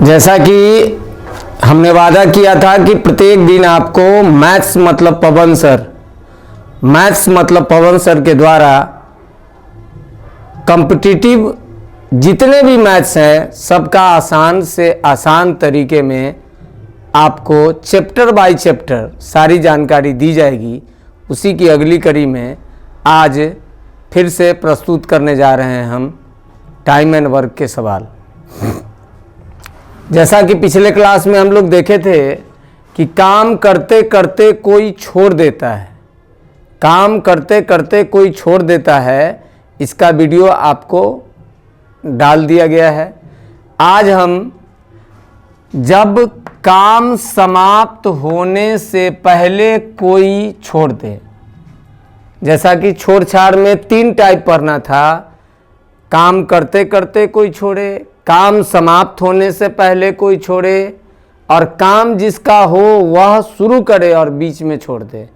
जैसा कि हमने वादा किया था कि प्रत्येक दिन आपको मैथ्स मतलब पवन सर के द्वारा कॉम्पिटिटिव जितने भी मैथ्स हैं सबका आसान से आसान तरीके में आपको चैप्टर बाय चैप्टर सारी जानकारी दी जाएगी। उसी की अगली कड़ी में आज फिर से प्रस्तुत करने जा रहे हैं हम टाइम एंड वर्क के सवाल। जैसा कि पिछले क्लास में हम लोग देखे थे कि काम करते करते कोई छोड़ देता है, काम करते करते कोई छोड़ देता है, इसका वीडियो आपको डाल दिया गया है। आज हम जब काम समाप्त होने से पहले कोई छोड़ दे, जैसा कि छोड़-छाड़ में 3 टाइप पढ़ना था, काम करते करते कोई छोड़े, काम समाप्त होने से पहले कोई छोड़े और काम जिसका हो वह शुरू करे और बीच में छोड़ दे।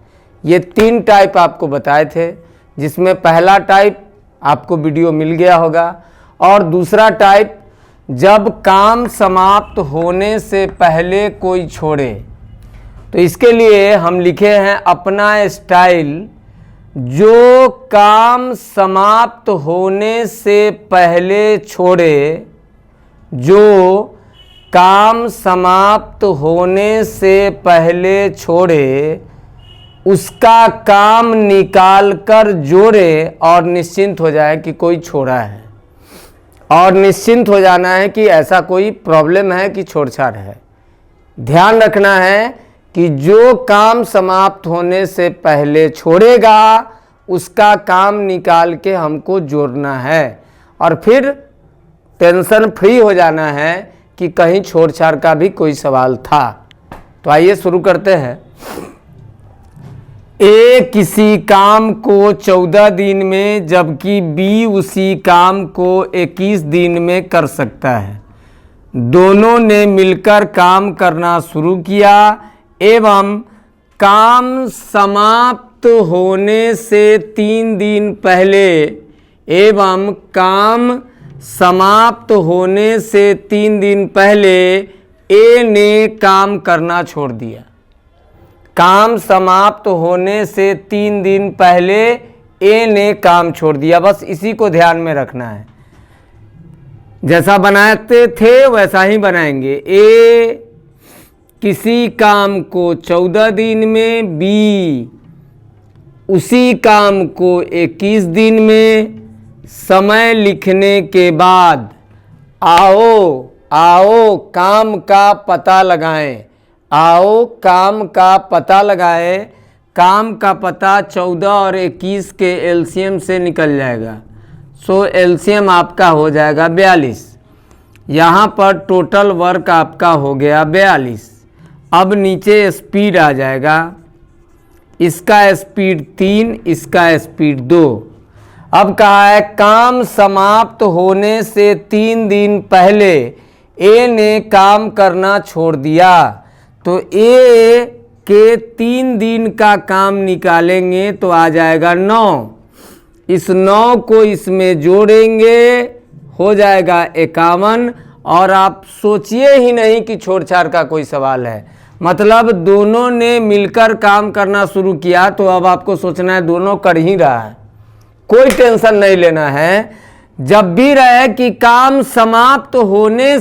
ये 3 टाइप आपको बताए थे, जिसमें पहला टाइप आपको वीडियो मिल गया होगा और दूसरा टाइप जब काम समाप्त होने से पहले कोई छोड़े। तो इसके लिए हम लिखे हैं अपना स्टाइल, जो काम समाप्त होने से पहले छोड़े, जो काम समाप्त होने से पहले छोड़े उसका काम निकाल कर जोड़े और निश्चिंत हो जाए कि कोई छोड़ा है, और निश्चिंत हो जाना है कि ऐसा कोई प्रॉब्लम है कि छोड़-छाड़ है। ध्यान रखना है कि जो काम समाप्त होने से पहले छोड़ेगा उसका काम निकाल के हमको जोड़ना है और फिर टेंशन फ्री हो जाना है कि कहीं छोड़-छाड़ का भी कोई सवाल था। तो आइए शुरू करते हैं। ए किसी काम को 14 दिन में जबकि बी उसी काम को 21 दिन में कर सकता है। दोनों ने मिलकर काम करना शुरू किया एवं काम समाप्त होने से 3 दिन पहले ए ने काम करना छोड़ दिया। काम समाप्त होने से 3 दिन पहले ए ने काम छोड़ दिया। बस इसी को ध्यान में रखना है, जैसा बनाते थे वैसा ही बनाएंगे। ए किसी काम को 14 दिन में, बी उसी काम को 21 दिन में। समय लिखने के बाद आओ काम का पता लगाएं। आओ काम का पता लगाएं। काम का पता 14 और 21 के एलसीएम से निकल जाएगा। सो एलसीएम आपका हो जाएगा 42। यहाँ पर टोटल वर्क आपका हो गया 42। अब नीचे स्पीड आ जाएगा, इसका स्पीड 3, इसका स्पीड 2। अब कहा है काम समाप्त होने से 3 दिन पहले ए ने काम करना छोड़ दिया। तो ए के 3 दिन का काम निकालेंगे तो आ जाएगा 9। इस 9 को इसमें जोड़ेंगे हो जाएगा 51। और आप सोचिए ही नहीं कि छोड़-छाड़ का कोई सवाल है, मतलब दोनों ने मिलकर काम करना शुरू किया। तो अब आपको सोचना है दोनों कर ही रहा है, कोई टेंशन नहीं लेना है। जब भी रहे कि काम समाप्त होने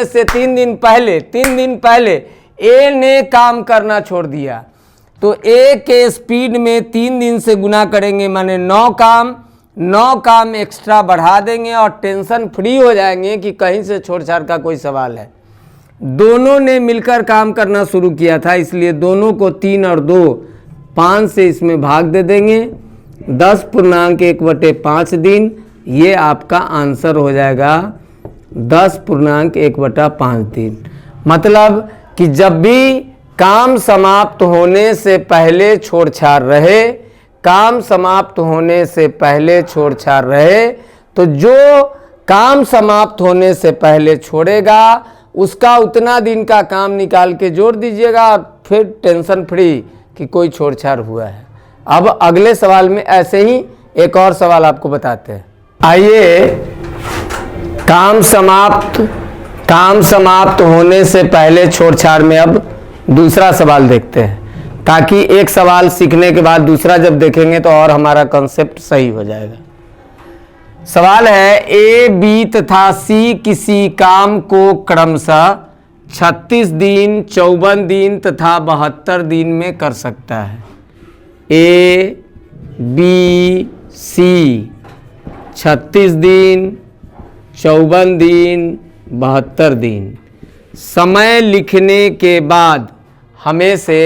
से 3 दिन पहले ए ने काम करना छोड़ दिया। तो ए के स्पीड में 3 दिन से गुना करेंगे, माने 9 काम एक्स्ट्रा बढ़ा देंगे और टेंशन फ्री हो जाएंगे कि कहीं से छोड़-छाड़ का कोई सवाल है। दोनों ने मिलकर काम करना शुरू किया था, इसलिए दोनों को 3 और 2 5 से इसमें भाग दे देंगे। 10.1/5 दिन, ये आपका आंसर हो जाएगा 10.1/5 दिन। मतलब कि जब भी काम समाप्त होने से पहले छोड़-छाड़ रहे, तो जो काम समाप्त होने से पहले छोड़ेगा उसका उतना दिन का काम निकाल के जोड़ दीजिएगा, फिर टेंशन फ्री कि कोई छोड़-छाड़ हुआ है। अब अगले सवाल में ऐसे ही एक और सवाल आपको बताते हैं। आइए काम समाप्त होने से पहले छोड़छाड़ में अब दूसरा सवाल देखते हैं, ताकि एक सवाल सीखने के बाद दूसरा जब देखेंगे तो और हमारा कॉन्सेप्ट सही हो जाएगा। सवाल है, ए, बी तथा सी किसी काम को क्रमशः 36 दिन, 54 दिन तथा 72 दिन में कर सकता है। ए, बी, सी 36 दिन, 54 दिन, 72 दिन। समय लिखने के बाद हमें से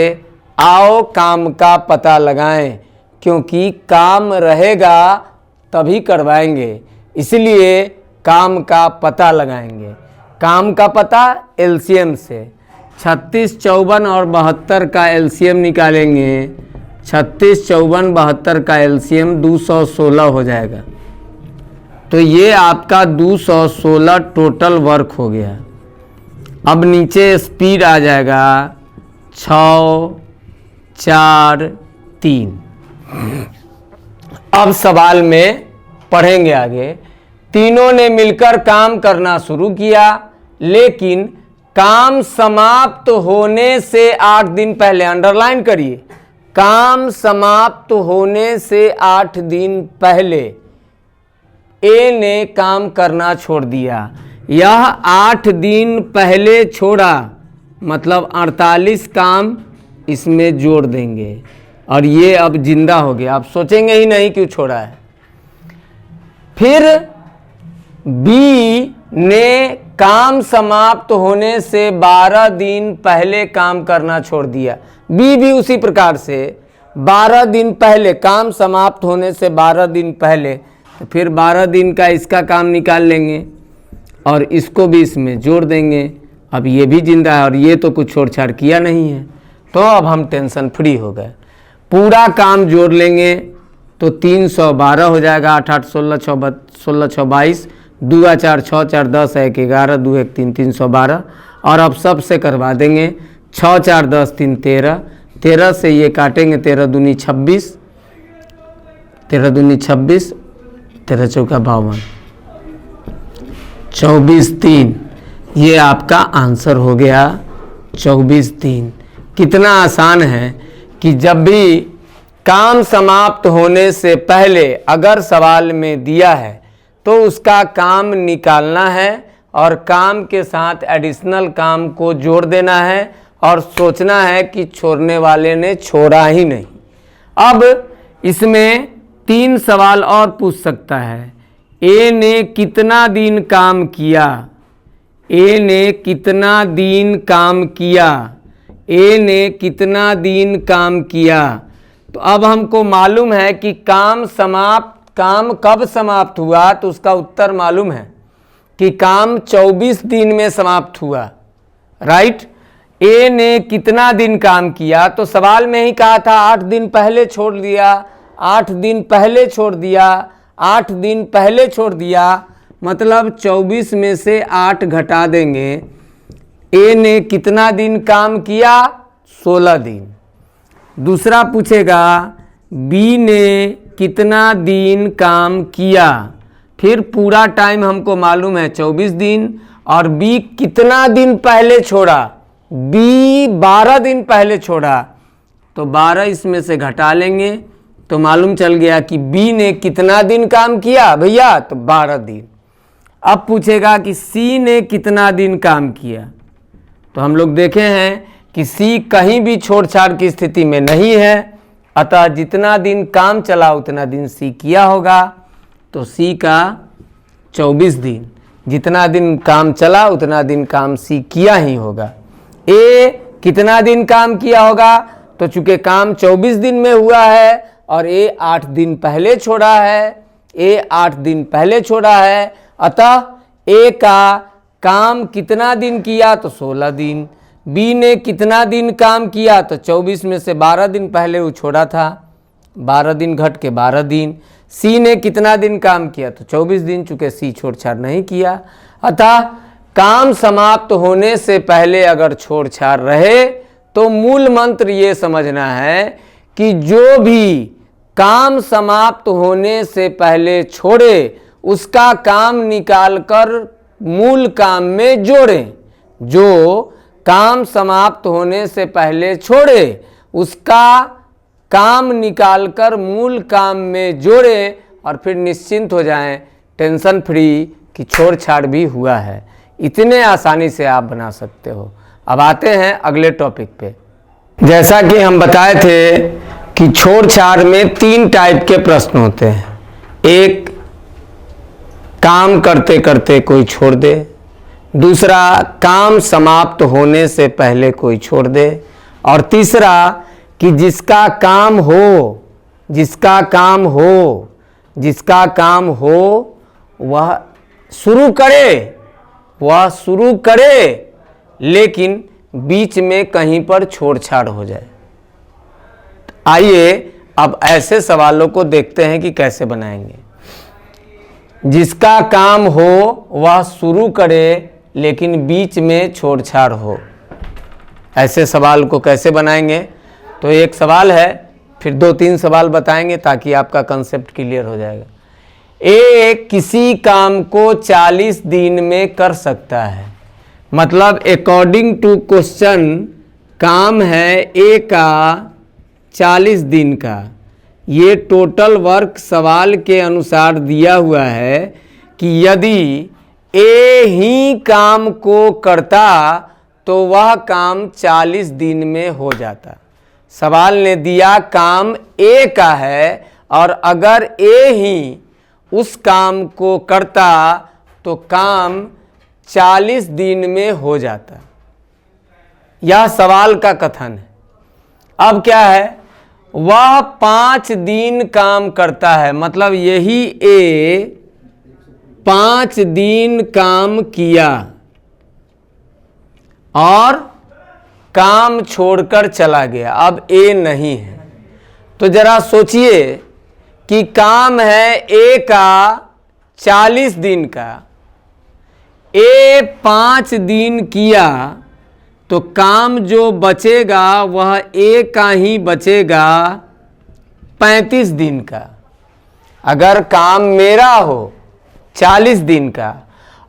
आओ काम का पता लगाएं, क्योंकि काम रहेगा तभी करवाएंगे, इसलिए काम का पता लगाएंगे। काम का पता एलसीएम से 36, 54 और 72 का एलसीएम निकालेंगे। 36, 54, 72 का एलसीएम 216 हो जाएगा। तो ये आपका 216 टोटल वर्क हो गया। अब नीचे स्पीड आ जाएगा 6, 4, 3। अब सवाल में पढ़ेंगे आगे। तीनों ने मिलकर काम करना शुरू किया, लेकिन काम समाप्त होने से 8 दिन पहले, अंडरलाइन करिए, काम समाप्त होने से 8 दिन पहले ए ने काम करना छोड़ दिया। यह 8 दिन पहले छोड़ा, मतलब 48 काम इसमें जोड़ देंगे और ये अब जिंदा हो गया। आप सोचेंगे ही नहीं क्यों छोड़ा है। फिर बी ने काम समाप्त होने से 12 दिन पहले काम करना छोड़ दिया। बी भी उसी प्रकार से 12 दिन पहले, काम समाप्त होने से 12 दिन पहले, तो फिर 12 दिन का इसका काम निकाल लेंगे और इसको भी इसमें जोड़ देंगे। अब ये भी जिंदा है और ये तो कुछ छोड़छाड़ किया नहीं है, तो अब हम टेंशन फ्री हो गए। पूरा काम जोड़ लेंगे तो 312 हो जाएगा। 8, 8, 16, 16, 6, 22, 2, 4, 6, 4, 10, 1, 11, 2, 1, 3, 312। और अब सबसे करवा देंगे। 6, 4, 10, 3, 13, 13 से ये काटेंगे, 13 दूनी 26, 13 दूनी 26, 13 चौका 52, 24 3। ये आपका आंसर हो गया 24 दिन। कितना आसान है कि जब भी काम समाप्त होने से पहले अगर सवाल में दिया है तो उसका काम निकालना है और काम के साथ एडिशनल काम को जोड़ देना है और सोचना है कि छोड़ने वाले ने छोड़ा ही नहीं। अब इसमें 3 सवाल और पूछ सकता है। ए ने कितना दिन काम किया? ए ने कितना दिन काम किया? ए ने कितना दिन काम किया? तो अब हमको मालूम है कि काम कब समाप्त हुआ, तो उसका उत्तर मालूम है कि काम 24 दिन में समाप्त हुआ, राइट। ए ने कितना दिन काम किया, तो सवाल में ही कहा था 8 दिन पहले छोड़ दिया, 8 दिन पहले छोड़ दिया, 8 दिन पहले छोड़ दिया, मतलब 24 में से 8 घटा देंगे। ए ने कितना दिन काम किया? 16 दिन। दूसरा पूछेगा बी ने कितना दिन काम किया, फिर पूरा टाइम हमको मालूम है 24 दिन, और बी कितना दिन पहले छोड़ा? बी 12 दिन पहले छोड़ा, तो 12 इसमें से घटा लेंगे तो मालूम चल गया कि बी ने कितना दिन काम किया भैया, तो 12 दिन। अब पूछेगा कि सी ने कितना दिन काम किया, तो हम लोग देखे हैं कि सी कहीं भी छोड़छाड़ की स्थिति में नहीं है, अतः जितना दिन काम चला उतना दिन सी किया होगा, तो सी का 24 दिन। जितना दिन काम चला उतना दिन काम सी किया ही होगा। ए कितना दिन काम किया होगा, तो चूंकि काम 24 दिन में हुआ है और ए 8 दिन पहले छोड़ा है, ए 8 दिन पहले छोड़ा है, अतः ए का काम कितना दिन किया, तो 16 दिन। बी ने कितना दिन काम किया, तो 24 में से 12 दिन पहले वो छोड़ा था, 12 दिन घट के 12 दिन। सी ने कितना दिन काम किया, तो 24 दिन, चूंकि सी छोड़छाड़ नहीं किया, अतः काम समाप्त होने से पहले अगर छोड़छाड़ रहे तो मूल मंत्र ये समझना है कि जो भी काम समाप्त होने से पहले छोड़े उसका काम निकालकर मूल काम में जोड़ें। जो काम समाप्त होने से पहले छोड़े उसका काम निकालकर मूल काम में जोड़ें और फिर निश्चिंत हो जाएं, टेंशन फ्री कि छोड़ छाड़ भी हुआ है। इतने आसानी से आप बना सकते हो। अब आते हैं अगले टॉपिक पे। जैसा कि हम बताए थे कि छोड़ छाड़ में 3 टाइप के प्रश्न होते हैं। एक, काम करते करते कोई छोड़ दे। दूसरा, काम समाप्त होने से पहले कोई छोड़ दे। और तीसरा कि जिसका काम काम हो वह शुरू करे लेकिन बीच में कहीं पर छोड़छाड़ हो जाए। आइए अब ऐसे सवालों को देखते हैं कि कैसे बनाएंगे। जिसका काम हो वह शुरू करे लेकिन बीच में छोड़छाड़ हो, ऐसे सवाल को कैसे बनाएंगे? तो एक सवाल है, फिर 2-3 सवाल बताएंगे ताकि आपका कंसेप्ट क्लियर हो जाएगा। ए किसी काम को 40 दिन में कर सकता है, मतलब अकॉर्डिंग टू क्वेश्चन काम है ए का 40 दिन का। ये टोटल वर्क सवाल के अनुसार दिया हुआ है कि यदि ए ही काम को करता तो वह काम 40 दिन में हो जाता। सवाल ने दिया काम ए का है और अगर ए ही उस काम को करता तो काम 40 दिन में हो जाता। यह सवाल का कथन है। अब क्या है, वह 5 दिन काम करता है, मतलब यही ए 5 दिन काम किया और काम छोड़कर चला गया। अब ए नहीं है तो जरा सोचिए कि काम है ए का 40 दिन का, ए 5 दिन किया तो काम जो बचेगा वह ए का ही बचेगा 35 दिन का। अगर काम मेरा हो 40 दिन का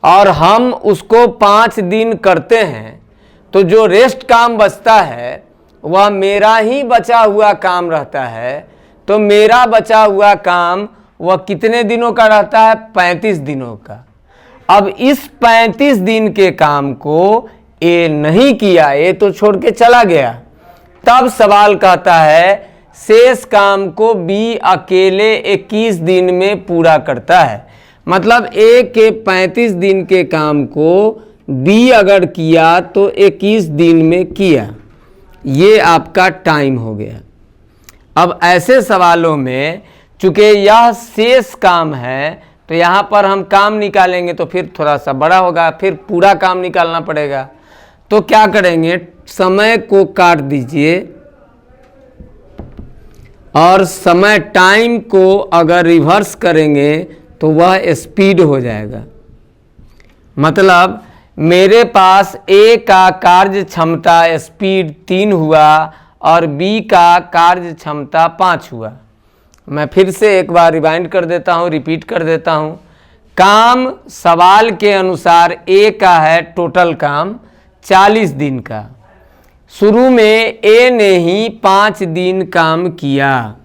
और हम उसको 5 दिन करते हैं तो जो रेस्ट काम बचता है वह मेरा ही बचा हुआ काम रहता है। तो मेरा बचा हुआ काम वह कितने दिनों का रहता है? 35 दिनों का। अब इस 35 दिन के काम को ए नहीं किया, ए तो छोड़ के चला गया। तब सवाल कहता है शेष काम को बी अकेले 21 दिन में पूरा करता है, मतलब ए के 35 दिन के काम को बी अगर किया तो 21 दिन में किया। ये आपका टाइम हो गया। अब ऐसे सवालों में चूंकि यह शेष काम है तो यहाँ पर हम काम निकालेंगे तो फिर थोड़ा सा बड़ा होगा, फिर पूरा काम निकालना पड़ेगा। तो क्या करेंगे, समय को काट दीजिए और समय टाइम को अगर रिवर्स करेंगे तो वह स्पीड हो जाएगा। मतलब मेरे पास ए का कार्य क्षमता स्पीड 3 हुआ और बी का कार्य क्षमता 5 हुआ। मैं फिर से एक बार रिवाइंड कर देता हूँ, रिपीट कर देता हूँ। काम सवाल के अनुसार ए का है टोटल काम 40 दिन का। शुरू में ए ने ही 5 दिन काम किया।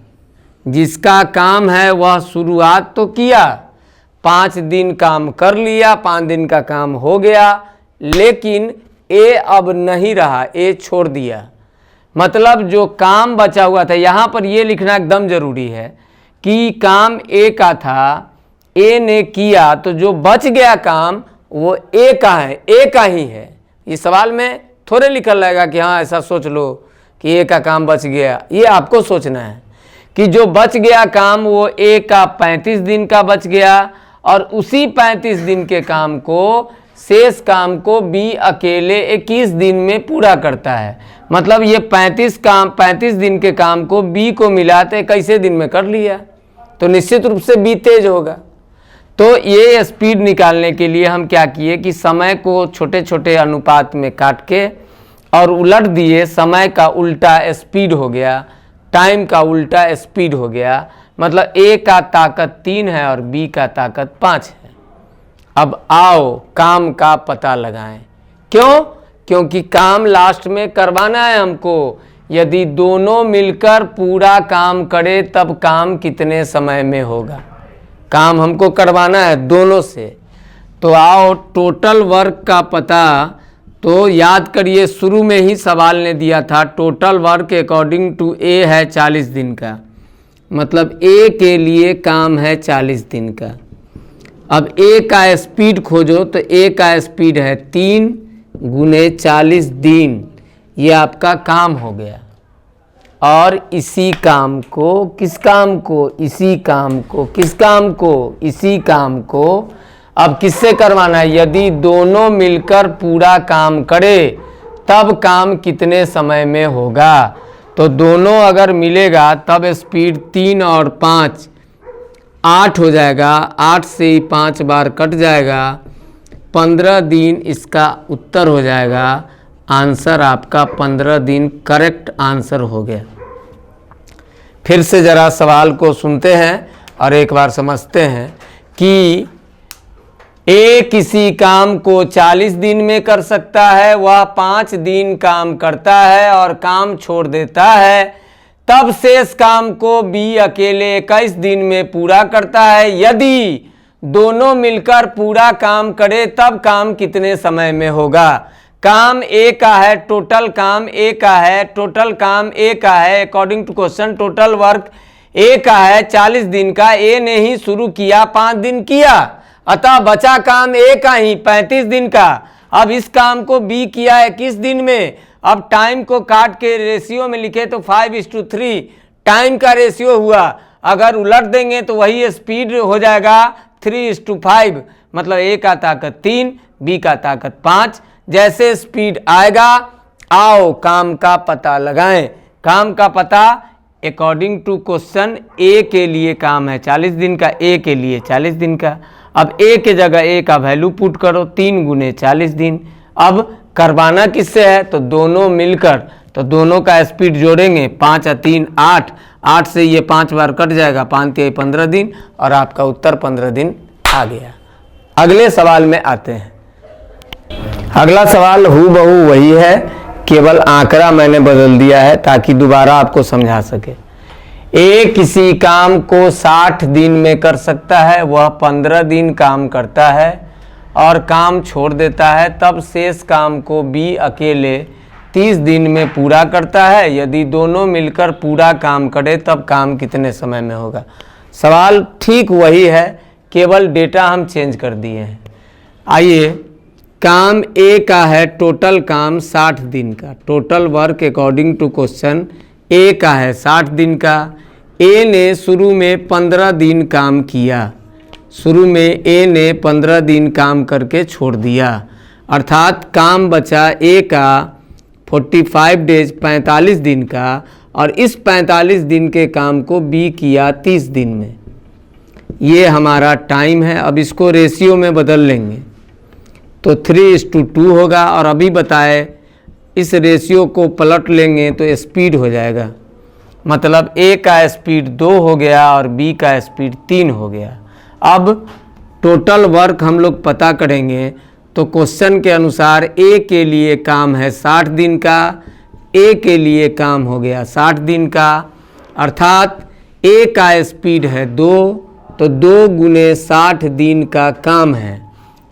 जिसका काम है वह शुरुआत तो किया, 5 दिन काम कर लिया, 5 दिन का काम हो गया, लेकिन ए अब नहीं रहा, ए छोड़ दिया। मतलब जो काम बचा हुआ था, यहाँ पर ये लिखना एकदम जरूरी है कि काम ए का था, ए ने किया, तो जो बच गया काम वो ए का है, ए का ही है। इस सवाल में थोड़े लिखा रहेगा कि हाँ ऐसा सोच लो कि ए का काम बच गया। ये आपको सोचना है कि जो बच गया काम वो ए का 35 दिन का बच गया और उसी 35 दिन के काम को, शेष काम को बी अकेले 21 दिन में पूरा करता है। मतलब ये 35 दिन के काम को बी को मिलाते कैसे दिन में कर लिया, तो निश्चित रूप से बी तेज होगा। तो ये स्पीड निकालने के लिए हम क्या किए कि समय को छोटे छोटे अनुपात में काट के और उलट दिए, समय का उल्टा स्पीड हो गया, टाइम का उल्टा स्पीड हो गया। मतलब ए का ताकत 3 है और बी का ताकत 5 है। अब आओ काम का पता लगाएं। क्यों? क्योंकि काम लास्ट में करवाना है हमको। यदि दोनों मिलकर पूरा काम करे तब काम कितने समय में होगा। काम हमको करवाना है दोनों से। तो आओ टोटल वर्क का पता, तो याद करिए शुरू में ही सवाल ने दिया था टोटल वर्क अकॉर्डिंग टू ए है 40 दिन का, मतलब ए के लिए काम है 40 दिन का। अब ए का स्पीड खोजो, तो ए का स्पीड है 3 गुने 40 दिन, ये आपका काम हो गया। और इसी काम को किस काम को, इसी काम को किस काम को, इसी काम को अब किससे करवाना है। यदि दोनों मिलकर पूरा काम करे तब काम कितने समय में होगा। तो दोनों अगर मिलेगा तब स्पीड 3 और 5 8 हो जाएगा, 8 से ही 5 बार कट जाएगा, 15 दिन इसका उत्तर हो जाएगा। आंसर आपका 15 दिन करेक्ट आंसर हो गया। फिर से ज़रा सवाल को सुनते हैं और एक बार समझते हैं कि ए किसी काम को 40 दिन में कर सकता है, वह 5 दिन काम करता है और काम छोड़ देता है, तब शेष काम को बी अकेले 21 दिन में पूरा करता है। यदि दोनों मिलकर पूरा काम करे तब काम कितने समय में होगा। काम ए का है, टोटल काम ए का है, टोटल काम ए का है according to question. Total work A का है 40 दिन का, ए ने ही शुरू किया 5 दिन किया, अतः बचा काम ए का ही 35 दिन का। अब इस काम को बी किया 21 दिन में। अब टाइम को काट के रेशियो में लिखे तो 5:3 टाइम का रेशियो हुआ। अगर उलट देंगे तो वही स्पीड हो जाएगा 3:5, मतलब ए का ताकत 3, बी का ताकत 5। जैसे स्पीड आएगा आओ काम का पता लगाएं। काम का पता अकॉर्डिंग टू क्वेश्चन ए के लिए काम है 40 दिन का, ए के लिए 40 दिन का। अब ए के जगह ए का वैल्यू पुट करो 3 गुने 40 दिन। अब करवाना किससे है, तो दोनों मिलकर, तो दोनों का स्पीड जोड़ेंगे 5 और 3 8, 8 से ये 5 बार कट जाएगा, 5 3 15 दिन और आपका उत्तर 15 दिन आ गया। अगले सवाल में आते हैं। अगला सवाल हूबहू वही है, केवल आंकड़ा मैंने बदल दिया है ताकि दोबारा आपको समझा सके। ए किसी काम को 60 दिन में कर सकता है, वह 15 दिन काम करता है और काम छोड़ देता है, तब शेष काम को बी अकेले 30 दिन में पूरा करता है। यदि दोनों मिलकर पूरा काम करे तब काम कितने समय में होगा। सवाल ठीक वही है, केवल डेटा हम चेंज कर दिए हैं। आइए, काम ए का है टोटल काम 60 दिन का, total work according to question A का है 60 दिन का। ए ने शुरू में 15 दिन काम किया, शुरू में ए ने 15 दिन काम करके छोड़ दिया, अर्थात काम बचा ए का 45 डेज 45 दिन का, और इस 45 दिन के काम को बी किया 30 दिन में। ये हमारा टाइम है। अब इसको रेशियो में बदल लेंगे तो 3:2 होगा, और अभी बताए इस रेशियो को पलट लेंगे तो स्पीड हो जाएगा, मतलब ए का स्पीड 2 हो गया और बी का स्पीड 3 हो गया। अब टोटल वर्क हम लोग पता करेंगे तो क्वेश्चन के अनुसार ए के लिए काम है 60 दिन का, ए के लिए काम हो गया 60 दिन का, अर्थात ए का स्पीड है 2, तो 2 गुने 60 दिन का काम है।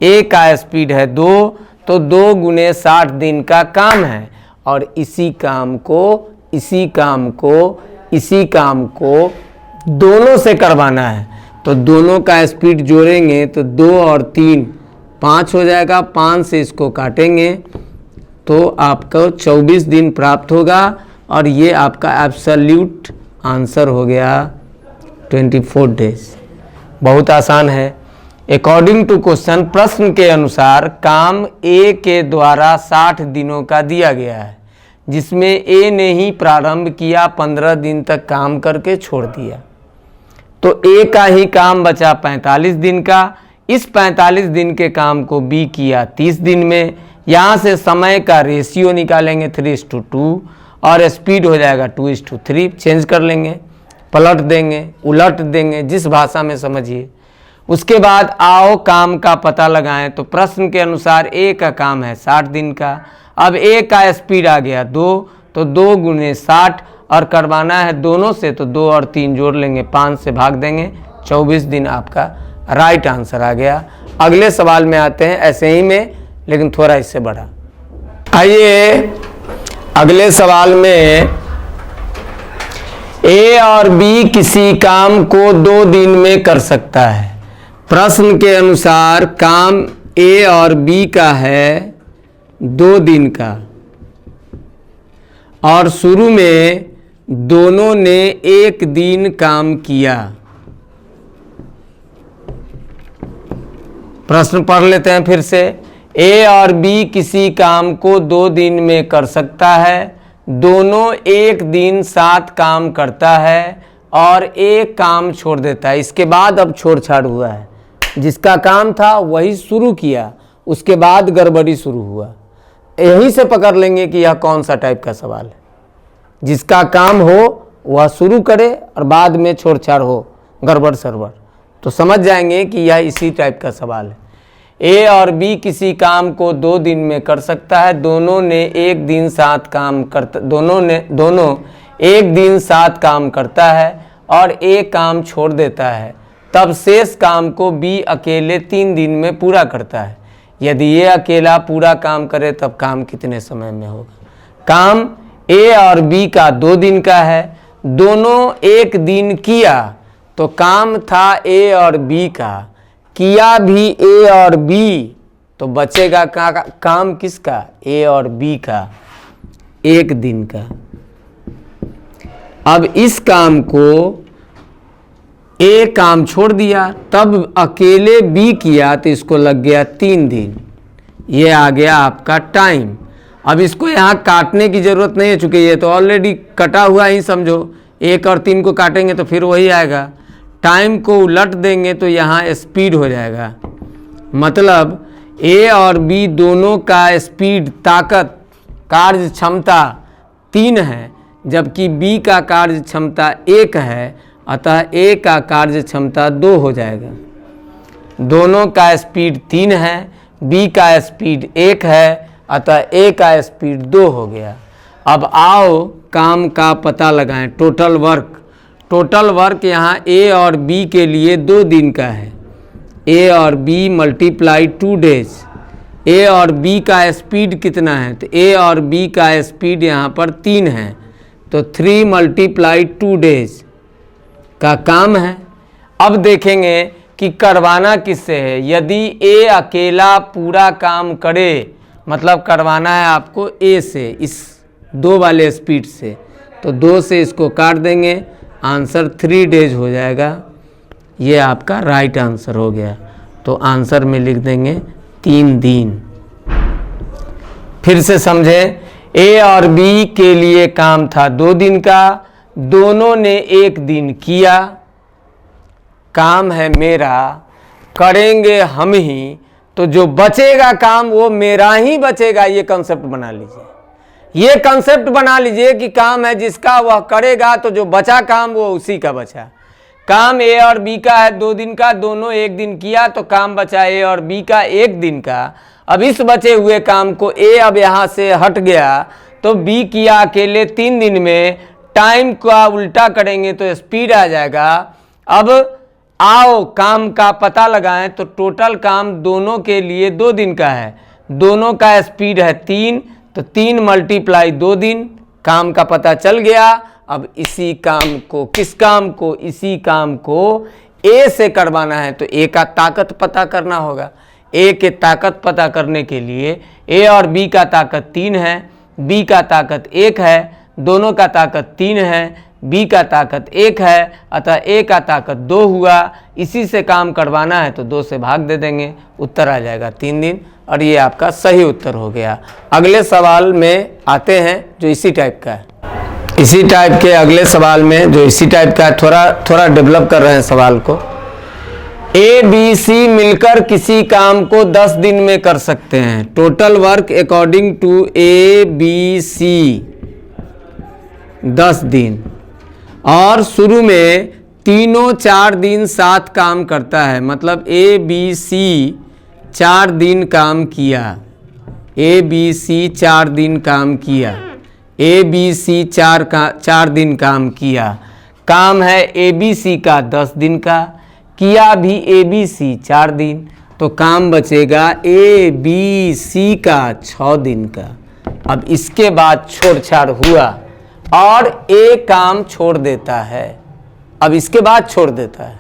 ए का स्पीड है 2, तो 2 गुने 60 दिन का काम है, और इसी काम को दोनों से करवाना है। तो दोनों का स्पीड जोड़ेंगे तो 2 और 3 5 हो जाएगा, 5 से इसको काटेंगे तो आपको 24 दिन प्राप्त होगा, और ये आपका एब्सोल्यूट आंसर हो गया 24 डेज। बहुत आसान है। अकॉर्डिंग टू क्वेश्चन, प्रश्न के अनुसार काम ए के द्वारा 60 दिनों का दिया गया है, जिसमें ए ने ही प्रारंभ किया, 15 दिन तक काम करके छोड़ दिया, तो ए का ही काम बचा 45 दिन का। इस 45 दिन के काम को बी किया 30 दिन में। यहाँ से समय का रेशियो निकालेंगे 3:2 और स्पीड हो जाएगा 2:3, चेंज कर लेंगे। पलट देंगे, उलट देंगे, जिस भाषा में समझिए। उसके बाद आओ काम का पता लगाएं। तो प्रश्न के अनुसार ए का काम है 60 दिन का। अब ए का स्पीड आ गया 2, तो 2 गुने 60 और करवाना है दोनों से, तो 2 और 3 जोड़ लेंगे, 5 से भाग देंगे, 24 दिन आपका राइट आंसर आ गया। अगले सवाल में आते हैं, ऐसे ही में लेकिन थोड़ा इससे बड़ा। आइए अगले सवाल में, ए और बी किसी काम को 2 दिन में कर सकता है। प्रश्न के अनुसार काम ए और बी का है 2 दिन का और शुरू में दोनों ने 1 दिन काम किया। प्रश्न पढ़ लेते हैं फिर से। ए और बी किसी काम को 2 दिन में कर सकता है, दोनों 1 दिन साथ काम करता है और एक काम छोड़ देता है। इसके बाद अब छोड़छाड़ हुआ है, जिसका काम था वही शुरू किया, उसके बाद गड़बड़ी शुरू हुआ। यहीं से पकड़ लेंगे कि यह कौन सा टाइप का सवाल है। जिसका काम हो वह शुरू करे और बाद में छोड़छाड़ हो, गड़बड़ सरबड़, तो समझ जाएंगे कि यह इसी टाइप का सवाल है। ए और बी किसी काम को 2 दिन में कर सकता है, दोनों 1 दिन साथ काम करता है और एक काम छोड़ देता है। तब शेष काम को बी अकेले 3 दिन में पूरा करता है। यदि ये अकेला पूरा काम करे तब काम कितने समय में होगा। काम ए और बी का 2 दिन का है, दोनों 1 दिन किया, तो काम था ए और बी का, किया भी ए और बी, तो बचेगा काम किसका, ए और बी का, 1 दिन का। अब इस काम को ए काम छोड़ दिया, तब अकेले बी किया, तो इसको लग गया 3 दिन। ये आ गया आपका टाइम। अब इसको यहाँ काटने की ज़रूरत नहीं है, चूँकि ये तो ऑलरेडी कटा हुआ ही समझो। 1 और 3 को काटेंगे तो फिर वही आएगा। टाइम को उलट देंगे तो यहाँ स्पीड हो जाएगा। मतलब ए और बी दोनों का स्पीड, ताकत, कार्य क्षमता 3 है, जबकि बी का कार्य क्षमता 1 है, अतः ए का कार्य क्षमता 2 हो जाएगा। दोनों का स्पीड 3 है, बी का स्पीड 1 है, अतः ए का स्पीड 2 हो गया। अब आओ काम का पता लगाएं। टोटल वर्क यहाँ ए और बी के लिए 2 दिन का है। ए और बी मल्टीप्लाई 2 डेज। ए और बी का स्पीड कितना है, तो ए और बी का स्पीड यहाँ पर 3 है, तो 3 मल्टीप्लाई 2 डेज का काम है। अब देखेंगे कि करवाना किससे है। यदि ए अकेला पूरा काम करे, मतलब करवाना है आपको ए से, इस 2 वाले स्पीड से, तो 2 से इसको काट देंगे, आंसर 3 डेज हो जाएगा। ये आपका राइट आंसर हो गया। तो आंसर में लिख देंगे 3 दिन। फिर से समझें, ए और बी के लिए काम था 2 दिन का, दोनों ने 1 दिन किया। काम है मेरा, करेंगे हम ही, तो जो बचेगा काम वो मेरा ही बचेगा। ये कंसेप्ट बना लीजिए। ये कंसेप्ट बना लीजिए कि काम है जिसका वह करेगा, तो जो बचा काम वो उसी का बचा। काम ए और बी का है 2 दिन का, दोनों 1 दिन किया, तो काम बचा ए और बी का 1 दिन का। अब इस बचे हुए काम को ए अब यहाँ से हट गया, तो बी किया अकेले 3 दिन में। टाइम का उल्टा करेंगे तो स्पीड आ जाएगा। अब आओ काम का पता लगाएं। तो टोटल काम दोनों के लिए 2 दिन का है, दोनों का स्पीड है 3, तो 3 मल्टीप्लाई 2 दिन, काम का पता चल गया। अब इसी काम को, किस काम को, इसी काम को ए से करवाना है, तो ए का ताकत पता करना होगा। ए के ताकत पता करने के लिए ए और बी का ताकत 3 है, बी का ताकत 1 है, दोनों का ताकत 3 है, बी का ताकत 1 है, अतः ए का ताकत 2 हुआ। इसी से काम करवाना है तो 2 से भाग दे देंगे, उत्तर आ जाएगा 3 दिन, और ये आपका सही उत्तर हो गया। अगले सवाल में आते हैं जो इसी टाइप का है। इसी टाइप के अगले सवाल में जो इसी टाइप का है, थोड़ा डेवलप कर रहे हैं सवाल को। ए बी सी मिलकर किसी काम को 10 दिन में कर सकते हैं। Total work according to A B C 10 दिन। और शुरू में तीनों 4 दिन साथ काम करता है, मतलब ABC 4 दिन काम किया, ABC 4 दिन काम किया, ABC 4 दिन काम किया। काम है ABC का 10 दिन का, किया भी ABC 4 दिन, तो काम बचेगा ABC का 6 दिन का। अब इसके बाद छोड़-छाड़ हुआ और A काम छोड़ देता है, अब इसके बाद छोड़ देता है,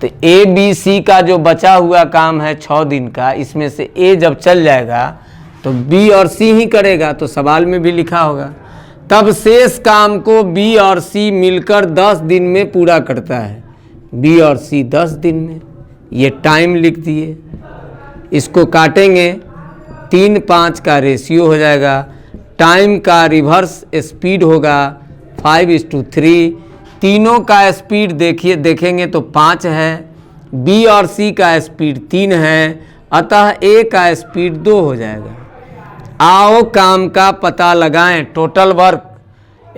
तो ABC का जो बचा हुआ काम है 6 दिन का, इसमें से A जब चल जाएगा तो B और C ही करेगा, तो सवाल में भी लिखा होगा। तब शेष काम को B और C मिलकर 10 दिन में पूरा करता है, B और C 10 दिन में। ये टाइम लिख दिए, इसको काटेंगे 3-5 का रेशियो हो जाएगा, टाइम का रिवर्स स्पीड होगा 5:3। तीनों का स्पीड देखेंगे तो 5 है, B और C का स्पीड 3 है, अतः A का स्पीड 2 हो जाएगा। आओ काम का पता लगाएं। टोटल वर्क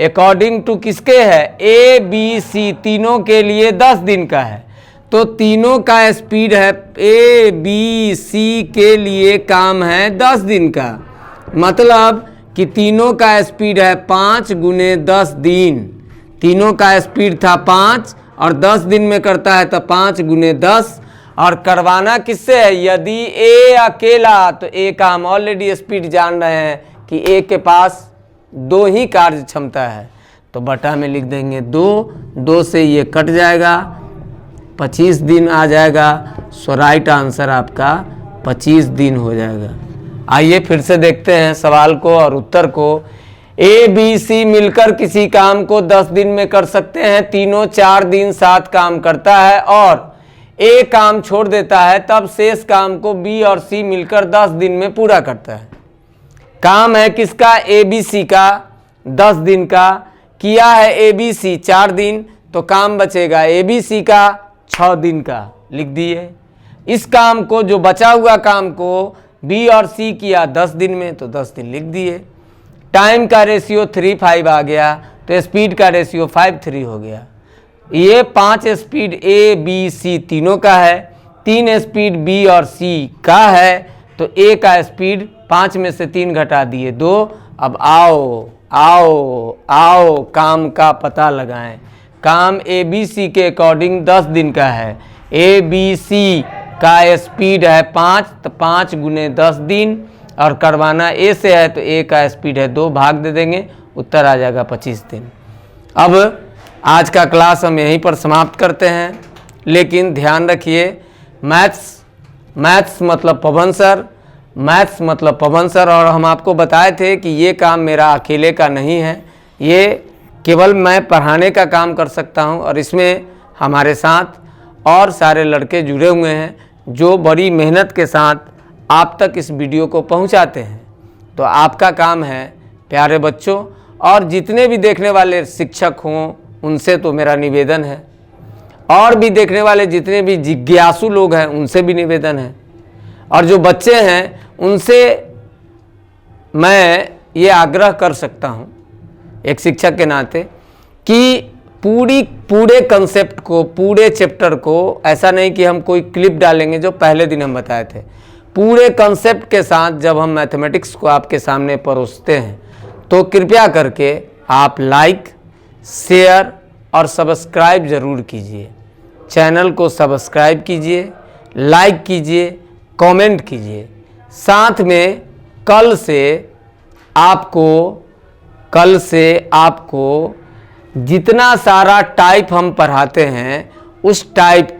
अकॉर्डिंग टू किसके है, ABC तीनों के लिए 10 दिन का है, तो तीनों का स्पीड है ABC के लिए काम है 10 दिन का, मतलब कि तीनों का स्पीड है 5 × 10 दिन। तीनों का स्पीड था 5 और 10 दिन में करता है तो 5 × 10। और करवाना किससे है, यदि A अकेला, तो A का हम ऑलरेडी स्पीड जान रहे हैं कि A के पास 2 ही कार्य क्षमता है, तो बटा में लिख देंगे 2 से ये कट जाएगा, 25 दिन आ जाएगा। सो राइट आंसर आपका 25 दिन हो जाएगा। आइए फिर से देखते हैं सवाल को और उत्तर को। ABC मिलकर किसी काम को 10 दिन में कर सकते हैं, तीनों 4 दिन साथ काम करता है और A काम छोड़ देता है, तब शेष काम को B और C मिलकर 10 दिन में पूरा करता है। काम है किसका, ABC का 10 दिन का, किया है ABC 4 दिन, तो काम बचेगा ABC का 6 दिन का, लिख दिए। इस काम को, जो बचा हुआ काम को B और C किया 10 दिन में, तो 10 दिन लिख दिए। टाइम का रेशियो 3:5 आ गया, तो स्पीड का रेशियो 5:3 हो गया। ये 5 स्पीड A B C तीनों का है, 3 स्पीड B और C का है, तो A का स्पीड 5 में से 3 घटा दिए 2। अब आओ काम का पता लगाएं। काम ABC के अकॉर्डिंग 10 दिन का है, ABC का स्पीड है 5, तो 5 × 10 दिन, और करवाना A से है तो A का स्पीड है 2, भाग दे देंगे, उत्तर आ जाएगा 25 दिन। अब आज का क्लास हम यहीं पर समाप्त करते हैं, लेकिन ध्यान रखिए मैथ्स मतलब पवन सर, मैथ्स मतलब पवन सर, और हम आपको बताए थे कि ये काम मेरा अकेले का नहीं है, ये केवल मैं पढ़ाने का काम कर सकता हूँ, और इसमें हमारे साथ और सारे लड़के जुड़े हुए हैं जो बड़ी मेहनत के साथ आप तक इस वीडियो को पहुँचाते हैं। तो आपका काम है प्यारे बच्चों, और जितने भी देखने वाले शिक्षक हों उनसे तो मेरा निवेदन है, और भी देखने वाले जितने भी जिज्ञासु लोग हैं उनसे भी निवेदन है, और जो बच्चे हैं उनसे मैं ये आग्रह कर सकता हूँ एक शिक्षक के नाते कि पूरे कंसेप्ट को, पूरे चैप्टर को, ऐसा नहीं कि हम कोई क्लिप डालेंगे जो पहले दिन हम बताए थे, पूरे कंसेप्ट के साथ जब हम मैथमेटिक्स को आपके सामने परोसते हैं तो कृपया करके आप लाइक, शेयर और सब्सक्राइब ज़रूर कीजिए। चैनल को सब्सक्राइब कीजिए, लाइक कीजिए, कमेंट कीजिए। साथ में कल से आपको जितना सारा टाइप हम पढ़ाते हैं उस टाइप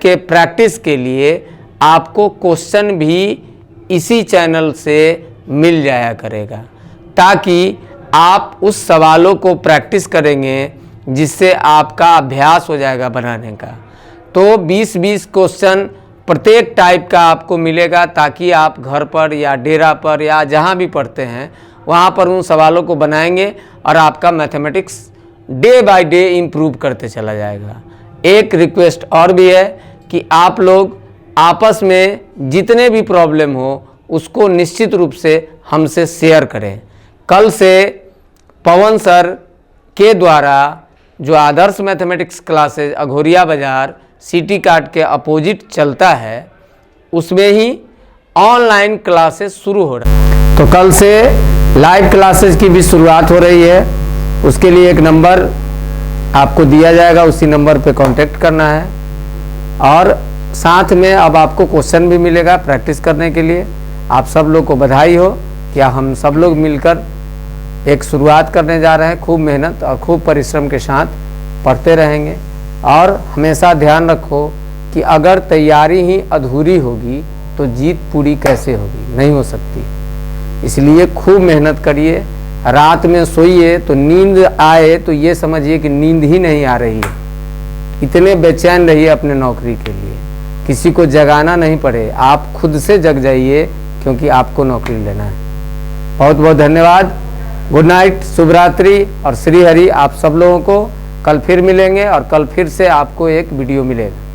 के प्रैक्टिस के लिए आपको क्वेश्चन भी इसी चैनल से मिल जाया करेगा, ताकि आप उस सवालों को प्रैक्टिस करेंगे जिससे आपका अभ्यास हो जाएगा बनाने का। तो 20-20 क्वेश्चन प्रत्येक टाइप का आपको मिलेगा, ताकि आप घर पर या डेरा पर या जहाँ भी पढ़ते हैं वहाँ पर उन सवालों को बनाएंगे और आपका mathematics day by day improve करते चला जाएगा। एक रिक्वेस्ट और भी है कि आप लोग आपस में जितने भी प्रॉब्लम हो उसको निश्चित रूप से हमसे शेयर करें। कल से पवन सर के द्वारा जो आदर्श मैथमेटिक्स क्लासेज अघोरिया बाज़ार सिटी कार्ड के अपोजिट चलता है, उसमें ही ऑनलाइन क्लासेस शुरू हो रहा है। तो कल से लाइव क्लासेस की भी शुरुआत हो रही है। उसके लिए एक नंबर आपको दिया जाएगा, उसी नंबर पे कांटेक्ट करना है और साथ में अब आपको क्वेश्चन भी मिलेगा प्रैक्टिस करने के लिए। आप सब लोग को बधाई हो कि हम सब लोग मिलकर एक शुरुआत करने जा रहे हैं। खूब मेहनत और खूब परिश्रम के साथ पढ़ते रहेंगे और हमेशा ध्यान रखो कि अगर तैयारी ही अधूरी होगी तो जीत पूरी कैसे होगी, नहीं हो सकती। इसलिए खूब मेहनत करिए, रात में सोइए तो नींद आए तो ये समझिए कि नींद ही नहीं आ रही है, इतने बेचैन रहिए अपने नौकरी के लिए। किसी को जगाना नहीं पड़े, आप खुद से जग जाइए क्योंकि आपको नौकरी लेना है। बहुत बहुत धन्यवाद। गुड नाइट, शुभ रात्रि और श्री हरि आप सब लोगों को। कल फिर मिलेंगे और कल फिर से आपको एक वीडियो मिलेगा।